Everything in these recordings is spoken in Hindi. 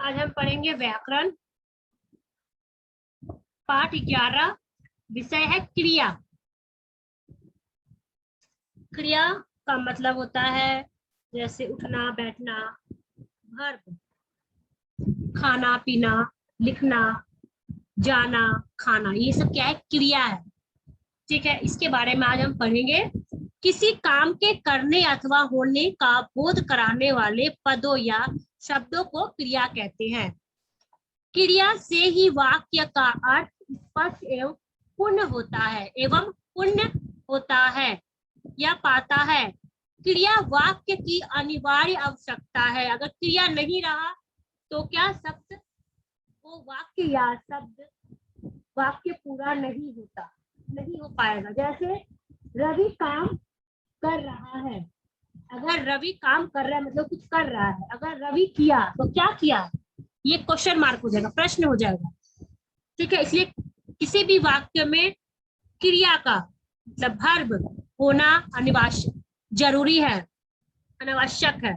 आज हम पढ़ेंगे व्याकरण, पाठ 11। विषय है क्रिया। क्रिया का मतलब होता है जैसे उठना, बैठना, वर्ब, खाना, पीना, लिखना, जाना, खाना, ये सब क्या है? क्रिया है। ठीक है, इसके बारे में आज हम पढ़ेंगे। किसी काम के करने अथवा होने का बोध कराने वाले पदों या शब्दों को क्रिया कहते हैं। क्रिया से ही वाक्य का अर्थ स्पष्ट एवं पूर्ण होता है या पाता है। क्रिया वाक्य की अनिवार्य आवश्यकता है। अगर क्रिया नहीं रहा तो क्या शब्द वो वाक्य या शब्द वाक्य पूरा नहीं हो पाएगा। जैसे रवि काम कर रहा है। अगर रवि काम कर रहा है मतलब कुछ कर रहा है। अगर रवि किया तो क्या किया? ये क्वेश्चन मार्क हो जाएगा, प्रश्न हो जाएगा। ठीक है, इसलिए किसी भी वाक्य में क्रिया का मतलब वर्ब होना अनिवार्य जरूरी है, अनावश्यक है।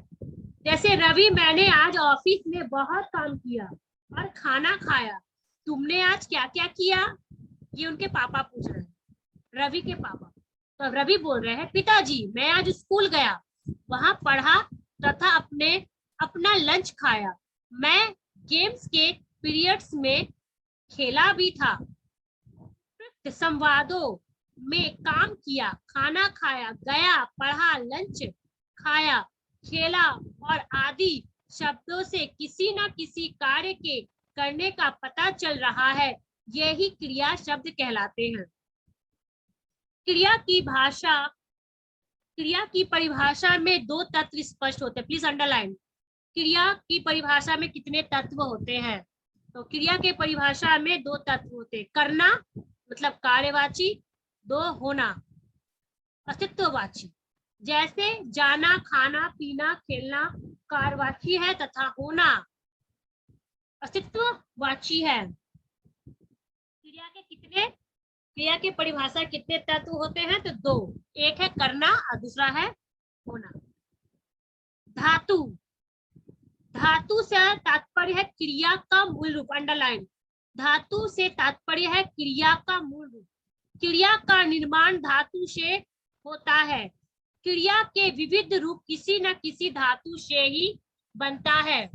जैसे रवि, मैंने आज ऑफिस में बहुत काम किया और खाना खाया। तुमने आज क्या क्या किया? ये उनके पापा पूछ रहे हैं, रवि के पापा। तो रवि बोल रहे हैं, पिताजी मैं आज स्कूल गया, वहां पढ़ा तथा अपना लंच खाया। मैं गेम्स के पीरियड्स में खेला भी था। संवादों में काम किया, खाना खाया, गया, पढ़ा, लंच खाया, खेला और आदि शब्दों से किसी न किसी कार्य के करने का पता चल रहा है। यही क्रिया शब्द कहलाते हैं। क्रिया की परिभाषा में दो तत्व स्पष्ट होते हैं। Please underline. क्रिया की परिभाषा में कितने तत्व होते हैं? तो क्रिया के परिभाषा में दो तत्व होते हैं। करना मतलब कार्यवाची, दो होना अस्तित्ववाची। जैसे जाना, खाना, पीना, खेलना कार्यवाची है तथा होना अस्तित्ववाची है। क्रिया के परिभाषा कितने तत्व होते हैं? तो दो। एक है करना और दूसरा है होना। धातु धातु से तात्पर्य है क्रिया का मूल रूप। अंडरलाइन। धातु से तात्पर्य है क्रिया का मूल रूप। क्रिया का निर्माण धातु से होता है। क्रिया के विविध रूप किसी न किसी धातु से ही बनता है।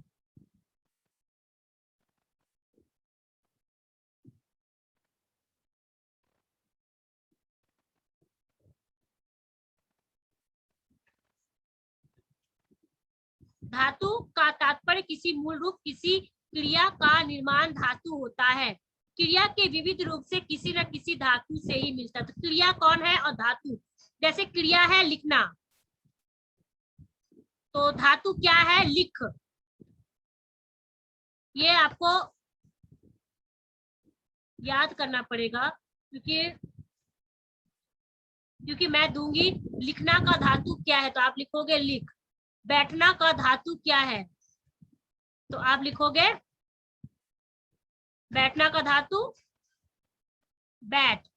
धातु का तात्पर्य किसी मूल रूप, किसी क्रिया का निर्माण धातु होता है। क्रिया के विविध रूप से किसी न किसी धातु से ही मिलता है। तो क्रिया कौन है और धातु? जैसे क्रिया है लिखना, तो धातु क्या है? लिख। ये आपको याद करना पड़ेगा क्योंकि मैं दूंगी लिखना का धातु क्या है तो आप लिखोगे लिख। बैठना का धातु क्या है तो आप लिखोगे बैठना का धातु बैठ।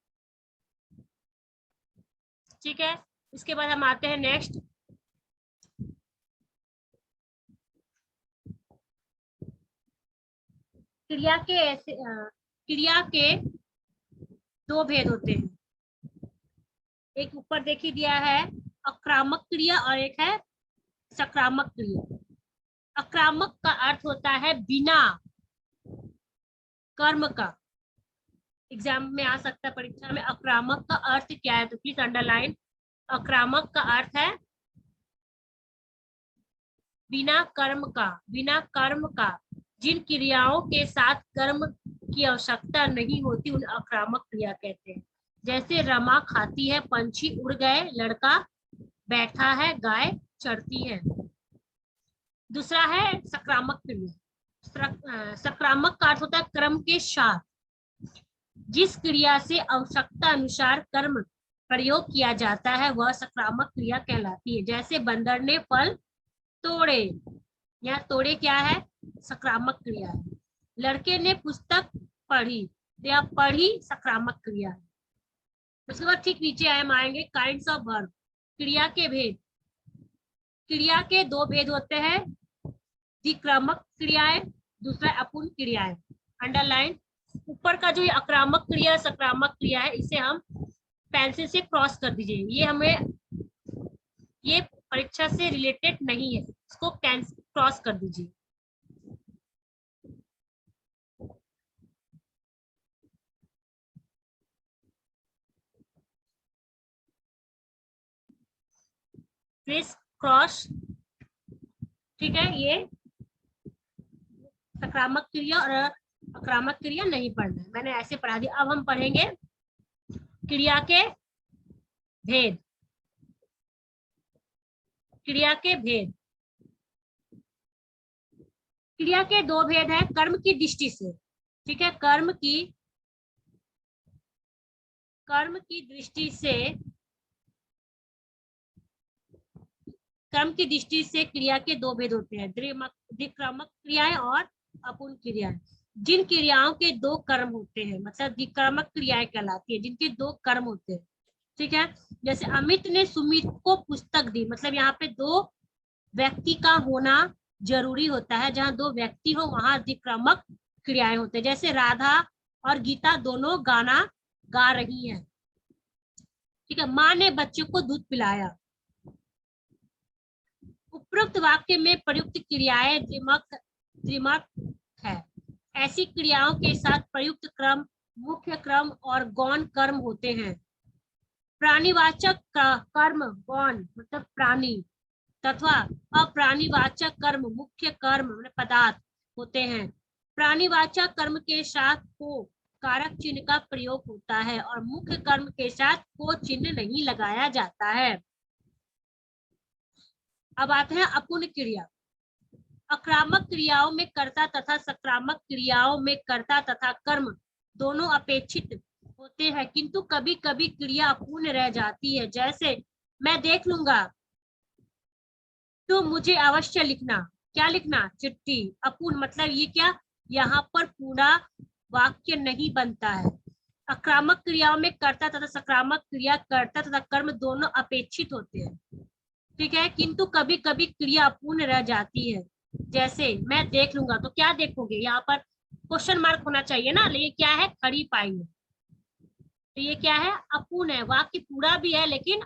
ठीक है, इसके बाद हम आते हैं नेक्स्ट। क्रिया के दो भेद होते हैं। एक ऊपर देखी दिया है आक्रामक क्रिया और एक है सकारात्मक क्रिया। आक्रामक का अर्थ होता है बिना कर्म का। एग्जाम में आ सकता है, परीक्षा में। आक्रामक का अर्थ क्या है? तो प्लीज अंडरलाइन। आक्रामक का अर्थ है बिना कर्म का जिन क्रियाओं के साथ कर्म की आवश्यकता नहीं होती उन्हें आक्रामक क्रिया कहते हैं। जैसे रमा खाती है, पंछी उड़ गए, लड़का बैठा है, गाय चढ़ती है। दूसरा है सकारात्मक क्रिया। सकारात्मक का अर्थ होता है क्रम के साथ। जिस क्रिया से आवश्यकता अनुसार कर्म प्रयोग किया जाता है वह सकारात्मक क्रिया कहलाती है। जैसे बंदर ने फल तोड़े, या तोड़े क्या है? सकारात्मक क्रिया है। लड़के ने पुस्तक पढ़ी, या पढ़ी सकारात्मक क्रिया है। उसके बाद ठीक नीचे हम आएंगे काइंड्स ऑफ वर्ब। क्रिया के भेद। क्रिया के दो भेद होते हैं, द्विक्रामक क्रियाएं, दूसरा अपूर्ण क्रियाएं, अंडरलाइन। ऊपर का जो ये आक्रामक क्रिया सकारात्मक क्रिया है, इसे हम पेंसिल से क्रॉस कर दीजिए। ये हमें, ये परीक्षा से रिलेटेड नहीं है, इसको क्रॉस कर दीजिए। क्रिस क्रॉस, ठीक है। ये सकारात्मक क्रिया और आक्रामक क्रिया नहीं पढ़ना है, मैंने ऐसे पढ़ा दिया। अब हम पढ़ेंगे क्रिया के भेद। क्रिया के भेद, क्रिया के दो भेद है कर्म की दृष्टि से, ठीक है। कर्म की दृष्टि से, कर्म की दृष्टि से क्रिया के दो भेद होते हैं, द्विक्रमक क्रियाएं और अपूर्ण क्रियाएं। जिन क्रियाओं के दो कर्म होते हैं, मतलब द्विक्रमक क्रियाएं कहलाती है, जिनके दो कर्म होते हैं, ठीक है। जैसे अमित ने सुमित को पुस्तक दी, मतलब यहाँ पे दो व्यक्ति का होना जरूरी होता है। जहाँ दो व्यक्ति हो वहां द्विक्रमक क्रियाएं होते हैं। जैसे राधा और गीता दोनों गाना गा रही हैं, ठीक है। माँ ने बच्चे को दूध पिलाया। उपरोक्त वाक्य में प्रयुक्त क्रियाएं द्विमक है। ऐसी क्रियाओं के साथ प्रयुक्त क्रम, मुख्य क्रम और गौण कर्म होते हैं। प्राणीवाचक कर्म गौण मतलब प्राणी, तथा अप्राणीवाचक कर्म मुख्य कर्म मतलब पदार्थ होते हैं। प्राणीवाचक कर्म के साथ को कारक चिन्ह का प्रयोग होता है और मुख्य कर्म के साथ को चिन्ह नहीं लगाया जाता है। अब आते हैं अपूर्ण क्रिया। आक्रामक क्रियाओं में कर्ता तथा सकारात्मक क्रियाओं में कर्ता तथा कर्म दोनों अपेक्षित होते हैं, किंतु कभी कभी क्रिया अपूर्ण रह जाती है। जैसे मैं देख लूंगा, तो मुझे अवश्य लिखना। क्या लिखना? चिट्ठी। अपूर्ण मतलब ये क्या, यहाँ पर पूरा वाक्य नहीं बनता है। आक्रामक क्रियाओं में कर्ता तथा सकारात्मक क्रिया, कर्ता तथा कर्म दोनों अपेक्षित होते हैं, ठीक है, किंतु कभी कभी क्रिया अपूर्ण रह जाती है। जैसे मैं देख लूंगा, तो क्या देखोगे, यहाँ पर क्वेश्चन मार्क होना चाहिए ना, लेकिन क्या है, खड़ी पाई है, तो ये क्या है, अपूर्ण है। वाक्य पूरा भी है लेकिन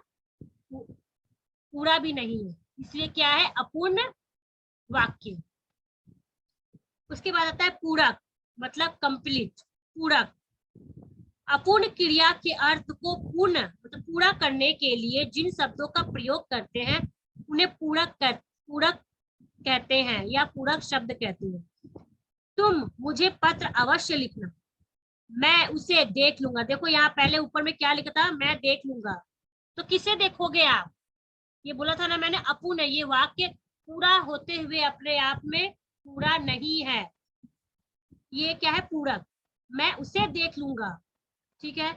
पूरा भी नहीं है, इसलिए क्या है, अपूर्ण वाक्य। उसके बाद आता है पूरक, मतलब कंप्लीट, पूरक। अपूर्ण क्रिया के अर्थ को पूर्ण मतलब पूरा करने के लिए जिन शब्दों का प्रयोग करते हैं उन्हें पूरक कहते हैं या पूरक शब्द कहते हैं। तुम मुझे पत्र अवश्य लिखना, मैं उसे देख लूंगा। देखो यहाँ पहले ऊपर में क्या लिखा था, मैं देख लूंगा, तो किसे देखोगे आप, ये बोला था ना मैंने, अपूर्ण है। ये वाक्य पूरा होते हुए अपने आप में पूरा नहीं है, ये क्या है, पूरक। मैं उसे देख लूंगा, ठीक है।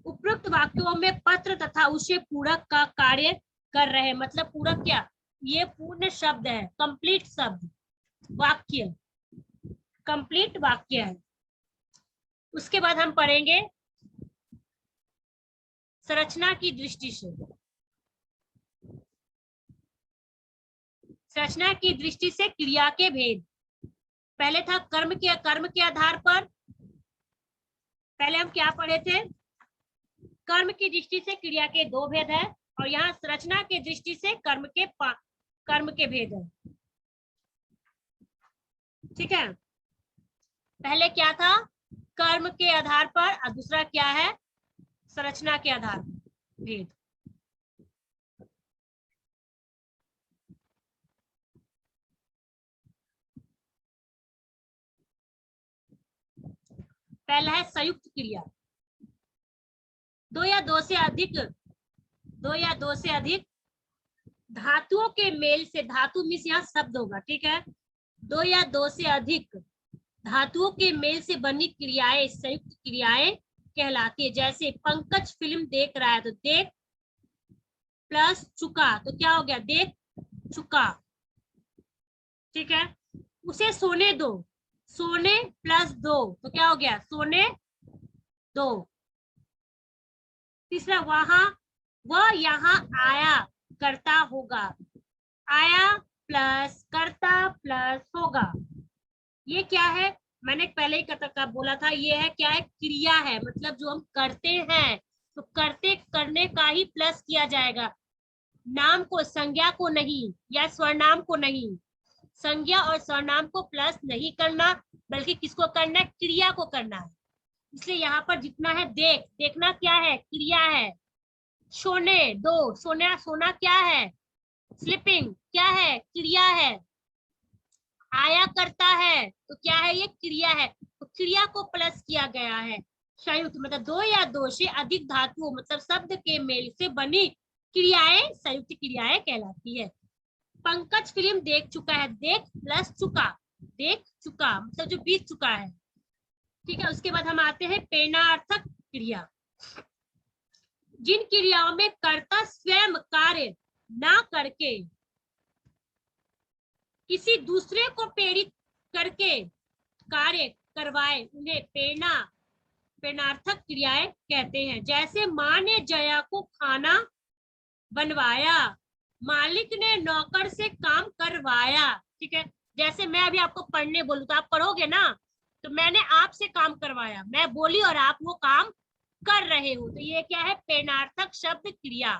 उपरोक्त वाक्यों में पत्र तथा उसे पूरक का कार्य कर रहे हैं, मतलब पूरक क्या, ये पूर्ण शब्द है, कंप्लीट शब्द, वाक्य, कंप्लीट वाक्य है। उसके बाद हम पढ़ेंगे संरचना की दृष्टि से। संरचना की दृष्टि से क्रिया के भेद। पहले था कर्म के आधार पर, पहले हम क्या पढ़े थे, कर्म की दृष्टि से क्रिया के दो भेद है, और यहाँ संरचना की दृष्टि से कर्म के भेद है, ठीक है। पहले क्या था, कर्म के आधार पर, और दूसरा क्या है, संरचना के आधार पर भेद। पहला है संयुक्त क्रिया, दो या दो से अधिक धातुओं के मेल से, धातु मीन्स यहाँ शब्द होगा, ठीक है। दो या दो से अधिक धातुओं के मेल से बनी क्रियाएं संयुक्त क्रियाएं कहलाती है। जैसे पंकज फिल्म देख रहा है, तो देख प्लस चुका, तो क्या हो गया, देख चुका, ठीक है। उसे सोने दो, सोने प्लस दो, तो क्या हो गया, सोने दो। तीसरा, वह यहाँ आया करता होगा, आया प्लस करता प्लस होगा, ये क्या है, मैंने पहले ही कथा बोला था, ये है क्या है, क्रिया है, मतलब जो हम करते हैं, तो करते करने का ही प्लस किया जाएगा, नाम को, संज्ञा को नहीं, या स्वरनाम को नहीं। संज्ञा और स्वरनाम को प्लस नहीं करना, बल्कि किसको करना है, क्रिया को करना है। इसलिए यहाँ पर जितना है देख, देखना क्या है, क्रिया है। सोने दो, सोना, सोना क्या है, स्लीपिंग क्या है, क्रिया है। आया करता है, तो क्या है, ये क्रिया है, तो क्रिया को प्लस किया गया है। संयुक्त मतलब दो या दो से अधिक धातुओं मतलब शब्द के मेल से बनी क्रियाएं संयुक्त क्रियाएं कहलाती है। पंकज फिल्म देख चुका है, देख प्लस चुका, देख चुका मतलब जो बीत चुका है। ठीक है, उसके बाद हम आते हैं प्रेरणार्थक क्रिया। जिन क्रियाओं में कर्ता स्वयं कार्य ना करके किसी दूसरे को प्रेरित करके कार्य करवाए, उन्हें प्रेरणार्थक क्रियाएं कहते हैं। जैसे माँ ने जया को खाना बनवाया, मालिक ने नौकर से काम करवाया। ठीक है, जैसे मैं अभी आपको पढ़ने बोलूं तो आप पढ़ोगे ना, तो मैंने आपसे काम करवाया, मैं बोली और आप वो काम कर रहे हो, तो ये क्या है, प्रेरणार्थक शब्द क्रिया।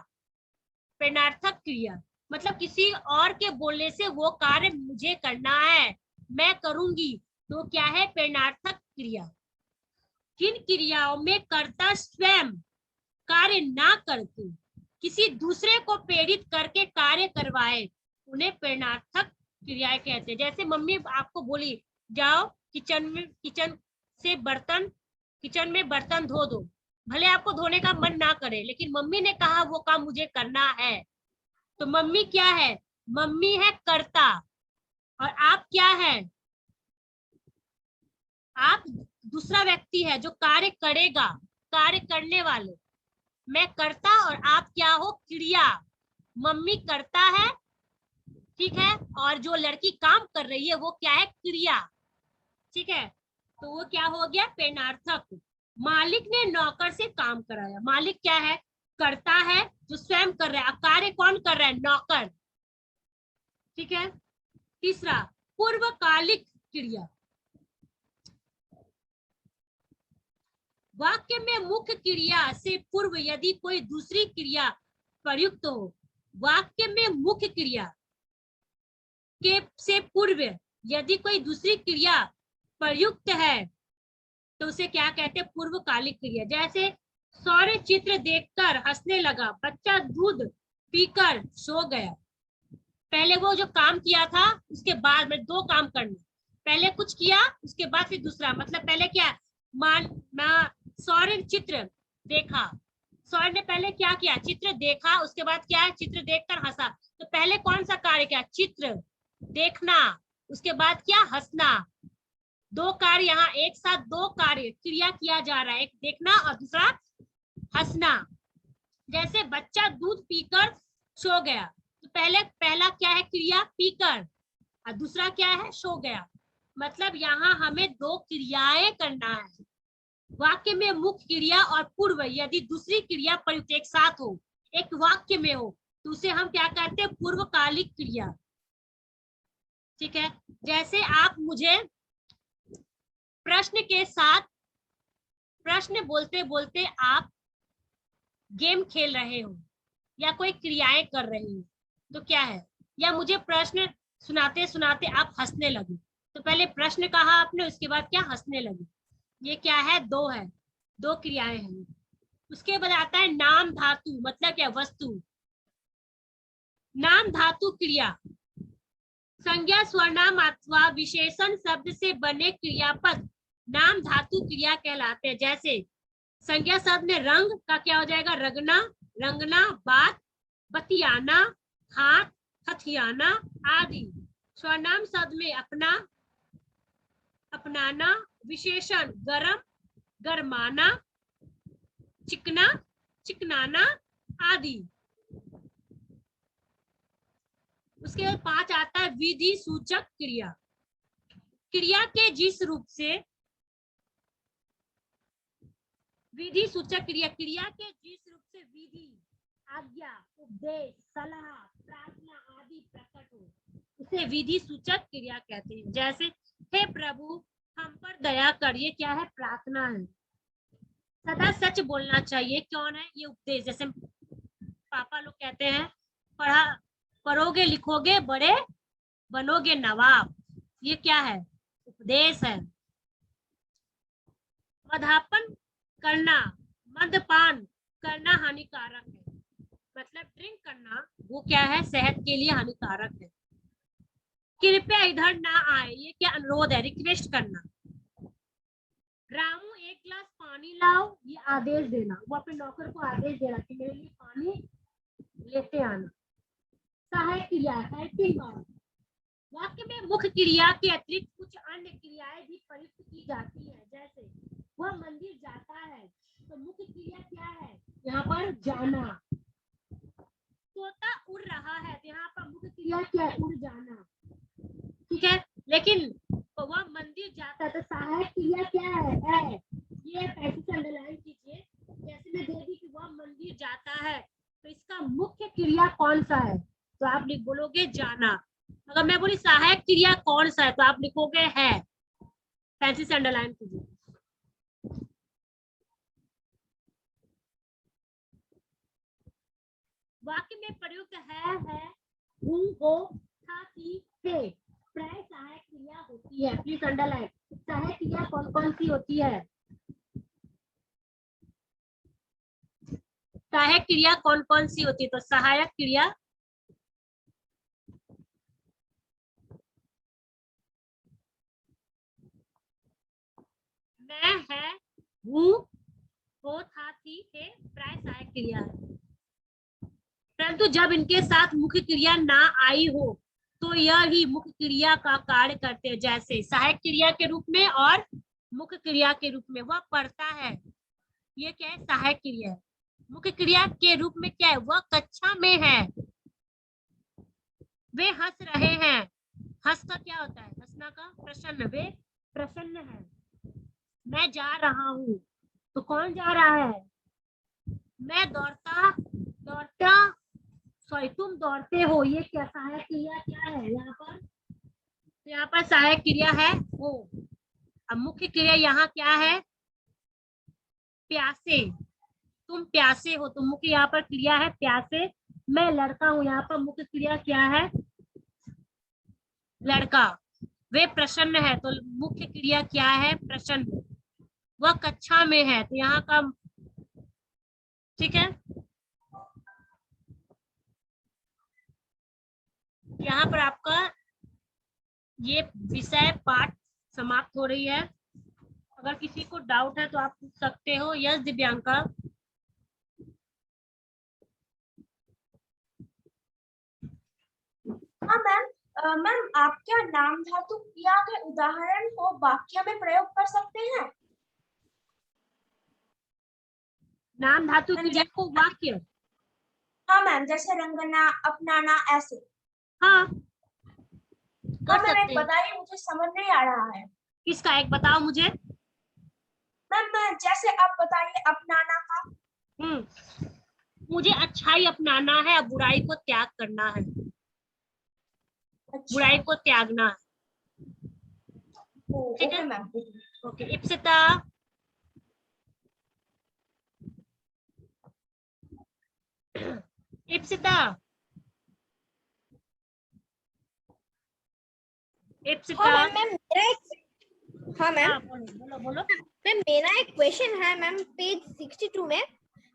प्रेरणार्थक क्रिया मतलब किसी और के बोलने से वो कार्य मुझे करना है, मैं करूंगी, तो क्या है, प्रेरणार्थक क्रिया। जिन क्रियाओं में कर्ता स्वयं कार्य ना करके किसी दूसरे को प्रेरित करके कार्य करवाए, उन्हें प्रेरणार्थक क्रियाएं कहते हैं। जैसे मम्मी आपको बोली जाओ किचन में बर्तन धो दो, भले आपको धोने का मन ना करे, लेकिन मम्मी ने कहा वो काम मुझे करना है, तो मम्मी क्या है, मम्मी है कर्ता, और आप क्या है, आप दूसरा व्यक्ति है जो कार्य करेगा, कार्य करने वाले। मैं करता और आप क्या हो, क्रिया। मम्मी करता है, ठीक है, और जो लड़की काम कर रही है वो क्या है, क्रिया। ठीक है, तो वो क्या हो गया, प्रेरणार्थक। मालिक ने नौकर से काम कराया, मालिक क्या है, करता है जो स्वयं कर रहा है, कार्य कौन कर रहा है, नौकर। ठीक है, तीसरा पूर्वकालिक क्रिया। वाक्य में मुख्य क्रिया से पूर्व यदि कोई दूसरी क्रिया प्रयुक्त हो, वाक्य में मुख्य क्रिया के से पूर्व यदि कोई दूसरी क्रिया प्रयुक्त है, तो उसे क्या कहते हैं, पूर्वकालिक क्रिया। जैसे सौर्य चित्र देखकर हंसने लगा, बच्चा दूध पीकर सो गया। पहले वो जो काम किया था, उसके बाद में दो काम करने, पहले कुछ किया उसके बाद फिर दूसरा, मतलब पहले क्या, मान सौर्य चित्र देखा, सौर्य ने पहले क्या किया, चित्र देखा, उसके बाद क्या, चित्र देखकर हंसा, तो पहले कौन सा कार्य किया, चित्र देखना, उसके बाद क्या, हंसना। दो कार्य, यहाँ एक साथ दो कार्य क्रिया किया जा रहा है, एक देखना और दूसरा हंसना। जैसे बच्चा दूध पीकर सो गया, तो पहला क्या है, क्रिया पीकर, और दूसरा क्या है, सो गया। मतलब यहाँ हमें दो क्रियाएं करना है। वाक्य में मुख्य क्रिया और पूर्व यदि दूसरी क्रिया प्रयुक्त एक साथ हो, एक वाक्य में हो, तो उसे हम क्या कहते हैं, पूर्वकालिक क्रिया। ठीक है, जैसे आप मुझे प्रश्न के साथ प्रश्न बोलते बोलते आप गेम खेल रहे हो या कोई क्रियाएं कर रहे हो, तो क्या है, या मुझे प्रश्न सुनाते सुनाते आप हंसने लगे, तो पहले प्रश्न कहा आपने, उसके बाद क्या, हंसने लगे। ये क्या है, दो क्रियाएं हैं। उसके बाद आता है नाम धातु, मतलब क्या, वस्तु। नाम धातु क्रिया संज्ञा स्वरनाम अथवा विशेषण शब्द से बने क्रियापद नाम धातु क्रिया कहलाते हैं। जैसे संज्ञा शब्द में रंग का क्या हो जाएगा, रंगना, रंगना, बात, बतियाना, हाथ, हथियाना आदि। स्वरनाम शब्द में अपना, अपनाना, विशेषण गरम, गरमाना, चिकना, चिकनाना आदि। उसके बाद 5 आता है विधि सूचक क्रिया। क्रिया के जिस रूप से विधि सूचक क्रिया, क्रिया के जिस रूप से विधि, आज्ञा, उपदेश, सलाह, प्रार्थना आदि प्रकट हो, उसे विधि सूचक क्रिया कहते हैं। जैसे हे प्रभु हम पर दया कर, ये क्या है? प्रार्थना है। सदा सच बोलना चाहिए, कौन है? ये उपदेश। जैसे पापा लोग कहते हैं पढ़ोगे लिखोगे बड़े बनोगे नवाब, ये क्या है? उपदेश है। मद्यपान करना, मद्यपान करना हानिकारक है, मतलब ड्रिंक करना वो क्या है? सेहत के लिए हानिकारक है। कृपया इधर ना आए, ये क्या? अनुरोध है, रिक्वेस्ट करना। रामू एक गिलास पानी लाओ, ये आदेश देना, वो अपने नौकर को आदेश दे रहा कि मेरे लिए पानी लेते आना। सहायक क्रिया, हेल्पिंग वर्ब। वाक्य में मुख्य क्रिया के अतिरिक्त कुछ अन्य क्रियाएं भी प्रयुक्त की जाती है, जैसे वह मंदिर जाता है, तो मुख्य क्रिया क्या है? यहाँ पर जाना। तोता उड़ रहा है, तो यहाँ पर मुख्य क्रिया क्या है? उड़ जाना। ठीक है, लेकिन तो वह मंदिर जाता है, तो सहायक क्रिया क्या है? ये पैसे अंडरलाइन कीजिए। जैसे मैं दे दी कि वह मंदिर जाता है, तो इसका मुख्य क्रिया कौन सा है? तो आप बोलोगे जाना। अगर मैं बोली सहायक क्रिया कौन सा है, तो आप लिखोगे है। पैसे से अंडरलाइन कीजिए। वाक्य में प्रयुक्त है, हूँ, हो, था, थी, थे, प्राय सहायक क्रिया होती है। Please underline. सहायक क्रिया कौन कौन सी होती है? सहायक क्रिया कौन कौन सी होती है? तो सहायक क्रिया मैं, है, हूँ, हो, था, थी, थे, प्राय सहायक क्रिया है। परंतु जब इनके साथ मुख्य क्रिया ना आई हो तो यह ही मुख्य क्रिया का कार्य करते हैं, जैसे सहायक क्रिया के रूप में और मुख्य क्रिया के रूप में। वह पढ़ता है, ये क्या है? सहायक क्रिया है। मुख्य क्रिया के रूप में क्या है? वह कक्षा में है। वे हंस रहे हैं, हंस का क्या होता है? हंसना का प्रसन्न, वे प्रसन्न है। मैं जा रहा हूँ, तो कौन जा रहा है? मैं दौड़ता सॉरी तुम दौड़ते हो, ये क्या सहायक क्रिया क्या है यहाँ पर? तो यहाँ पर सहायक क्रिया है हो। अब मुख्य क्रिया यहाँ क्या है? प्यासे, तुम प्यासे हो, तो मुख्य यहाँ पर क्रिया है प्यासे। मैं लड़का हूँ, यहाँ पर मुख्य क्रिया क्या है? लड़का। वे प्रसन्न है, तो मुख्य क्रिया क्या है? प्रसन्न। वह कक्षा में है, तो यहाँ का ठीक है। यहाँ पर आपका ये विषय पाठ समाप्त हो रही है। अगर किसी को डाउट है तो आप पूछ सकते हो। यस दिव्यांका। हाँ मैम, मैम आप क्या नाम धातु क्रिया के उदाहरण को वाक्य में प्रयोग कर सकते हैं? नाम धातु क्रिया को वाक्य? हाँ मैम, जैसे रंगना, अपनाना, ऐसे। हाँ, कर हाँ मैम, एक सकते हैं। बताइए, मुझे समझ नहीं आ रहा है। किसका? एक बताओ मुझे। मैम जैसे आप बताइए अपनाना का। मुझे अच्छाई अपनाना है, अब बुराई को त्याग करना है। अच्छा। बुराई को त्यागना है। ठीक ओके है। मैम। ओके, इप्सिता। इप्सिता, इप्सिता। हाँ मैम, हाँ मैम, हाँ बोलो बोलो बोलो। मैम मेरा एक क्वेश्चन है मैम, पेज 62 में।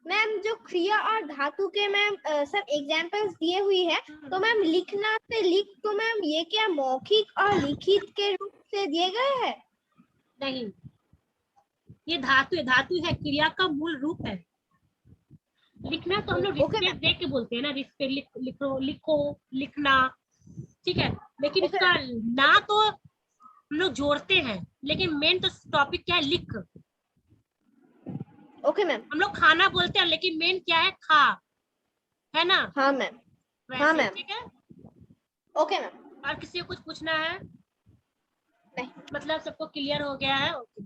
मैम जो क्रिया और धातु के मैम सब एग्जांपल्स दिए हुई है, तो मैम लिखना से लिख, तो मैम ये क्या मौखिक और लिखित के रूप से दिए गए हैं? नहीं, ये धातु है, धातु है, क्रिया का मूल रूप है। लिखना तो हम लोग रिस्पेक्ट दे के बोलते हैं ना, रिस्पेक्ट, लिखो लिखो, लिखना। ठीक है, लेकिन इसका ना तो हम लोग जोड़ते हैं, लेकिन मेन तो टॉपिक क्या है? लिख। Okay ma'am. हम लोग खाना बोलते हैं, लेकिन मेन क्या है? खा, है ना? हाँ मैम। वैसे हाँ मैम। ठीक है। Okay ma'am. और किसी को कुछ पूछना है? नहीं। मतलब सबको क्लियर हो गया है? ओके।